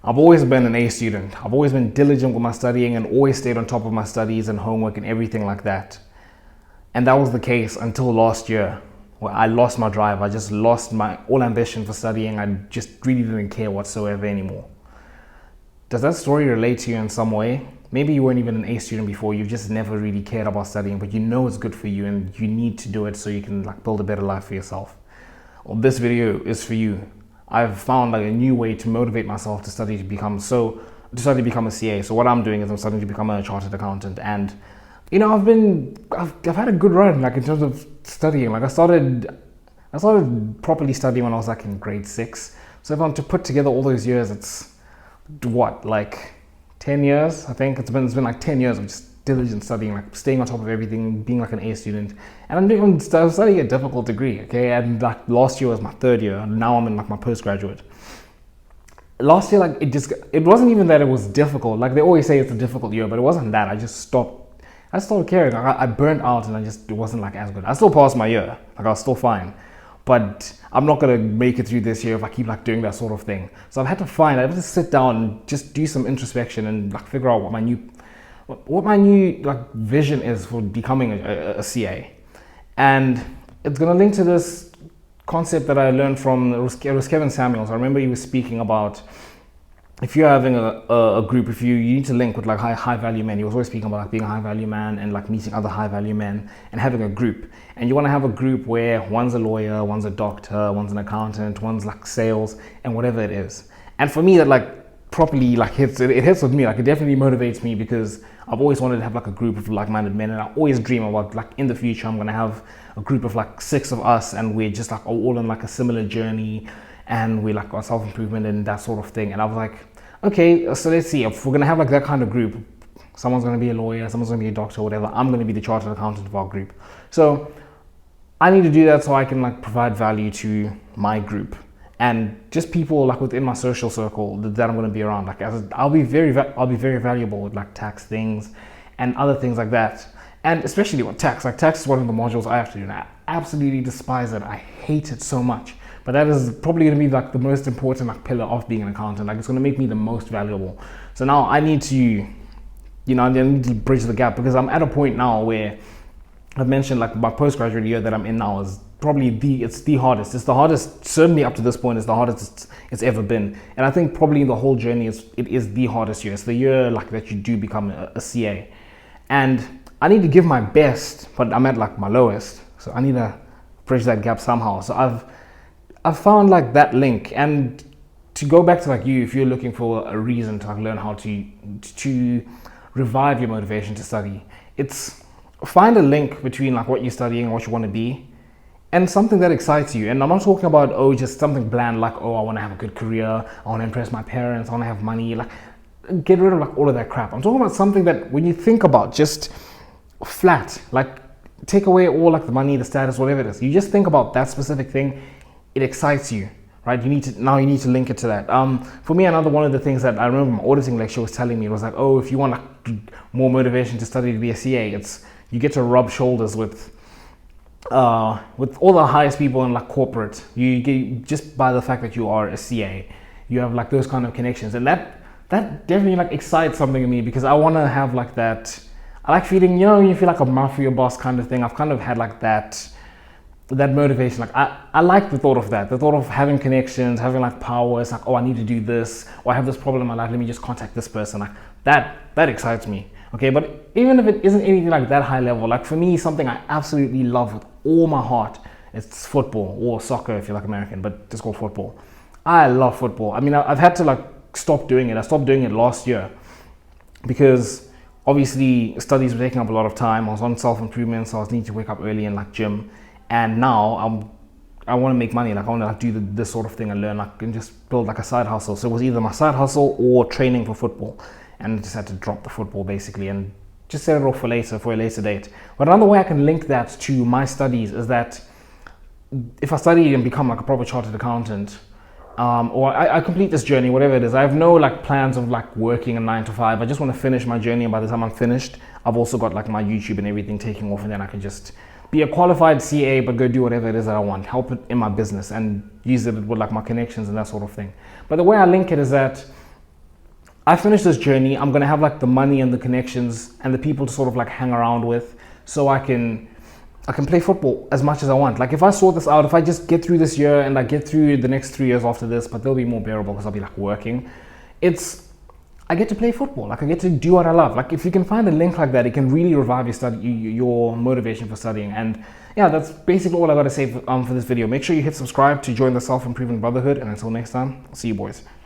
I've always been an A student. I've always been diligent with my studying and always stayed on top of my studies and homework and everything like that. And that was the case until last year, where I lost my drive. I just lost my all ambition for studying. I just really didn't care whatsoever anymore. Does that story relate to you in some way? Maybe you weren't even an A student before, you just never really cared about studying, but you know it's good for you and you need to do it so you can build a better life for yourself. Well, this video is for you. I've found a new way to motivate myself to study to become a CA. So what I'm doing is I'm studying to become a chartered accountant, and I've had a good run in terms of studying. I started properly studying when I was in grade 6. So if I'm to put together all those years, it's what, 10 years? I think it's been 10 years of just diligent studying, staying on top of everything, being an A student. And I'm studying a difficult degree, okay? And last year was my 3rd year, and now I'm in my postgraduate. Last year, it wasn't even that it was difficult. They always say it's a difficult year, but it wasn't that. I stopped caring. I burnt out, and it wasn't as good. I still passed my year. I was still fine. But I'm not gonna make it through this year if I keep doing that sort of thing. So I had to sit down and just do some introspection and figure out what my new vision is for becoming a CA. And it's gonna link to this concept that I learned from, it was Kevin Samuels. I remember he was speaking about, if you're having a group, if you need to link with high value men. He was always speaking about being a high value man and meeting other high value men and having a group. And you want to have a group where one's a lawyer, one's a doctor, one's an accountant, one's sales and whatever it is. And for me, that properly hits with me. It definitely motivates me, because I've always wanted to have a group of like-minded men, and I always dream about in the future I'm gonna have a group of 6 of us, and we're just all on a similar journey, and we got self-improvement and that sort of thing. And I was okay, so let's see, if we're gonna have that kind of group, someone's gonna be a lawyer, someone's gonna be a doctor, whatever, I'm gonna be the chartered accountant of our group. So I need to do that so I can provide value to my group and just people within my social circle that I'm gonna be around. I'll be very valuable with tax things and other things like that. And especially with tax. Tax is one of the modules I have to do, and I absolutely despise it. I hate it so much. But that is probably going to be the most important pillar of being an accountant. It's going to make me the most valuable. So now I need to, I need to bridge the gap, because I'm at a point now where I've mentioned my postgraduate year that I'm in now is probably it's the hardest. It's the hardest, certainly up to this point, it's the hardest it's ever been. And I think probably in the whole journey, it is the hardest year. It's the year that you do become a CA. And I need to give my best, but I'm at my lowest. So I need to bridge that gap somehow. So I've found that link. And to go back to you, if you're looking for a reason to learn how to revive your motivation to study, it's find a link between what you're studying and what you want to be, and something that excites you. And I'm not talking about just something bland I want to have a good career, I want to impress my parents, I want to have money. Get rid of all of that crap. I'm talking about something that when you think about, just flat, take away all the money, the status, whatever it is. You just think about that specific thing, it excites you, right? You need to link it to that. For me, another one of the things that I remember my auditing lecture was telling me, it was if you want more motivation to study to be a CA, you get to rub shoulders with all the highest people in corporate. You get, just by the fact that you are a CA, you have those kind of connections, and that definitely excites something in me, because I want to have that. I like feeling, you feel like a mafia boss kind of thing. I've kind of had that motivation. I like the thought of that, the thought of having connections, having power. It's I need to do this, or I have this problem in my life, let me just contact this person. That excites me. Okay, but even if it isn't anything that high level, for me, something I absolutely love with all my heart, it's football, or soccer if you're American, but it's called football. I love football. I mean, I've had to stop doing it. I stopped doing it last year because obviously studies were taking up a lot of time. I was on self-improvement, so I was needing to wake up early and gym. And now I want to make money. I want to do this sort of thing and learn, and just build a side hustle. So it was either my side hustle or training for football. And I just had to drop the football basically and just set it off for a later date. But another way I can link that to my studies is that if I study and become a proper chartered accountant, or I complete this journey, whatever it is, I have no plans of working a 9 to 5. I just want to finish my journey, and by the time I'm finished, I've also got my YouTube and everything taking off, and then I can just be a qualified CA, but go do whatever it is that I want, help it in my business and use it with my connections and that sort of thing. But the way I link it is that I finish this journey, I'm gonna have like the money and the connections and the people to sort of like hang around with, so I can play football as much as I want. Like if I sort this out, if I just get through this year and I get through the next 3 years after this, but they'll be more bearable because I'll be like working. I get to play football. Like I get to do what I love. Like if you can find a link like that, it can really revive your motivation for studying. And yeah, that's basically all I got to say for this video. Make sure you hit subscribe to join the Self-Improvement Brotherhood. And until next time, I'll see you boys.